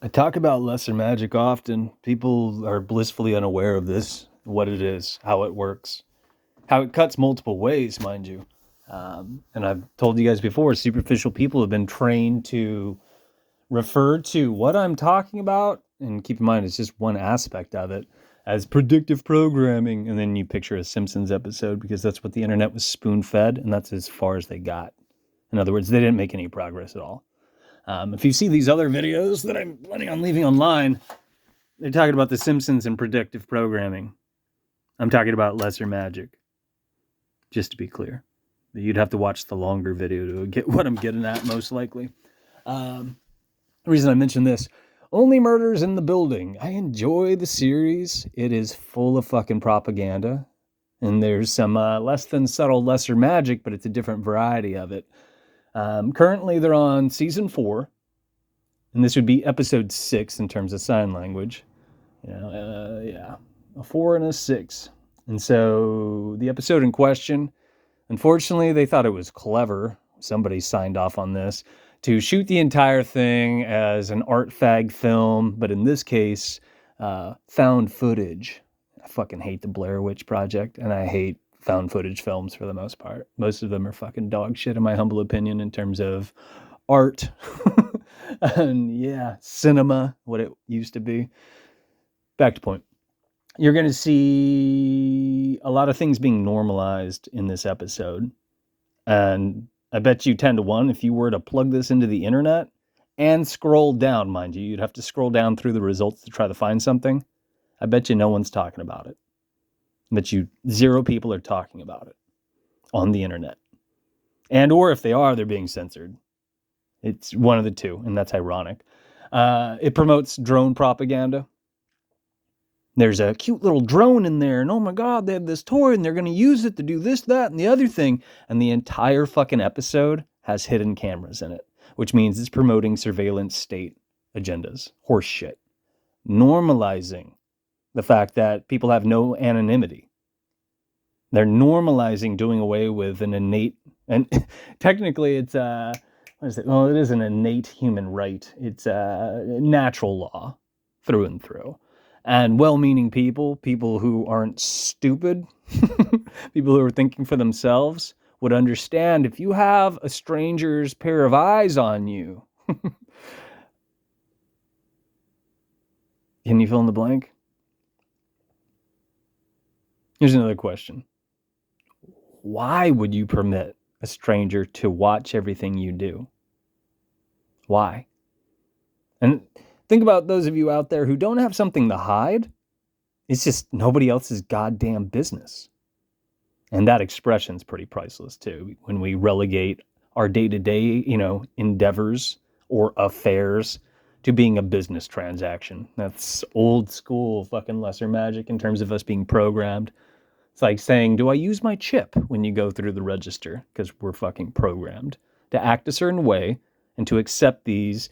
I talk about lesser magic often. People are blissfully unaware of this, what it is, how it works, how it cuts multiple ways, mind you. And I've told you guys before, superficial people have been trained to refer to what I'm talking about, and keep in mind it's just one aspect of it, as predictive programming. And then you picture a Simpsons episode because that's what the internet was spoon fed, and that's as far as they got. In other words, they didn't make any progress at all. If you see these other videos that I'm planning on leaving online, they're talking about the Simpsons and predictive programming. I'm talking about lesser magic, just to be clear. You'd have to watch the longer video to get what I'm getting at, most likely. The reason I mention this, Only Murders in the Building. I enjoy the series. It is full of fucking propaganda. And there's some less than subtle lesser magic, but it's a different variety of it. Currently, they're on season 4. And this would be episode 6 in terms of sign language. Yeah, a 4 and a 6. And so the episode in question, unfortunately, they thought it was clever. Somebody signed off on this to shoot the entire thing as an art fag film, but in this case, found footage. I fucking hate the Blair Witch Project, and I hate found footage films for the most part. Most of them are fucking dog shit, in my humble opinion, in terms of art and yeah, cinema, what it used to be. Back to point. You're going to see a lot of things being normalized in this episode. And I bet you 10 to 1, if you were to plug this into the internet and scroll down, mind you, you'd have to scroll down through the results to try to find something. I bet you no one's talking about it. I bet you 0 people are talking about it on the internet. And or if they are, they're being censored. It's one of the two, and that's ironic. It promotes drone propaganda. There's a cute little drone in there, and oh my God, they have this toy, and they're going to use it to do this, that, and the other thing. And the entire fucking episode has hidden cameras in it, which means it's promoting surveillance state agendas. Horse shit. Normalizing the fact that people have no anonymity. They're normalizing doing away with an innate, and technically it's what is it? Well, it is an innate human right. It's a natural law through and through. And well-meaning people who aren't stupid, people who are thinking for themselves, would understand if you have a stranger's pair of eyes on you. Can you fill in the blank? Here's another question. Why would you permit a stranger to watch everything you do? Why? And think about those of you out there who don't have something to hide. It's just nobody else's goddamn business. And that expression's pretty priceless too. When we relegate our day-to-day, endeavors or affairs to being a business transaction. That's old school fucking lesser magic in terms of us being programmed. It's like saying, do I use my chip when you go through the register? Because we're fucking programmed to act a certain way and to accept these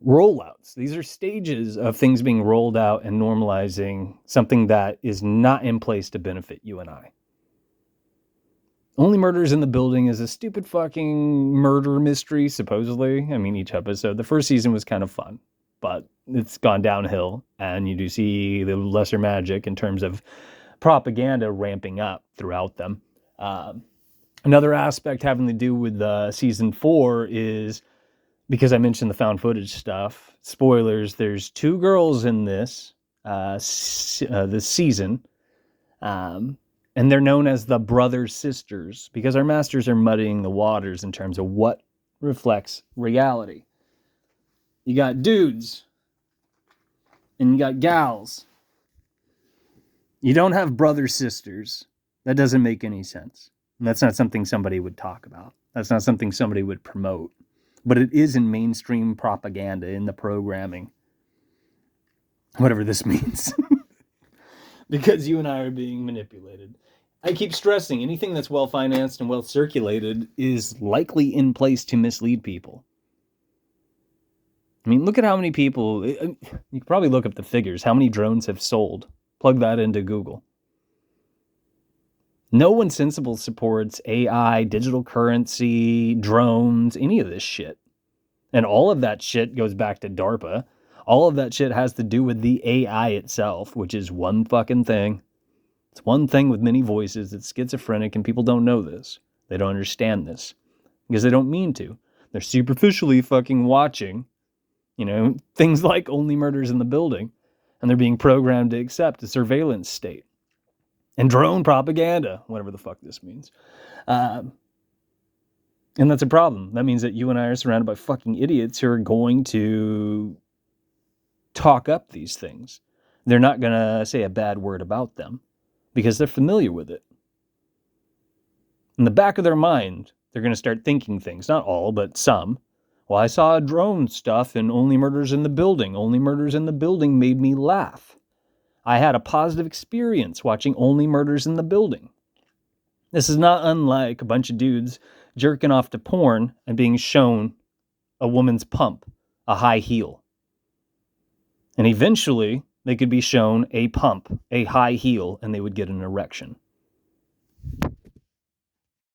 rollouts. These are stages of things being rolled out and normalizing something that is not in place to benefit you and I. Only Murders in the Building is a stupid fucking murder mystery, supposedly. I mean, each episode. The first season was kind of fun, but it's gone downhill, and you do see the lesser magic in terms of propaganda ramping up throughout them. Another aspect having to do with season 4 is, because I mentioned the found footage stuff, spoilers, there's 2 girls in this season, and they're known as the brother sisters because our masters are muddying the waters in terms of what reflects reality. You got dudes, and you got gals. You don't have brother sisters. That doesn't make any sense. And that's not something somebody would talk about. That's not something somebody would promote. But it is in mainstream propaganda, in the programming. Whatever this means. Because you and I are being manipulated. I keep stressing, anything that's well-financed and well-circulated is likely in place to mislead people. I mean, look at how many people, you can probably look up the figures, how many drones have sold. Plug that into Google. No one sensible supports AI, digital currency, drones, any of this shit. And all of that shit goes back to DARPA. All of that shit has to do with the AI itself, which is one fucking thing. It's one thing with many voices. It's schizophrenic, and people don't know this. They don't understand this because they don't mean to. They're superficially fucking watching, things like Only Murders in the Building, and they're being programmed to accept a surveillance state and drone propaganda, whatever the fuck this means. And that's a problem. That means that you and I are surrounded by fucking idiots who are going to talk up these things. They're not going to say a bad word about them because they're familiar with it. In the back of their mind, they're going to start thinking things. Not all, but some. Well, I saw drone stuff in Only Murders in the Building. Only Murders in the Building made me laugh. I had a positive experience watching Only Murders in the Building. This is not unlike a bunch of dudes jerking off to porn and being shown a woman's pump, a high heel. And eventually, they could be shown a pump, a high heel, and they would get an erection.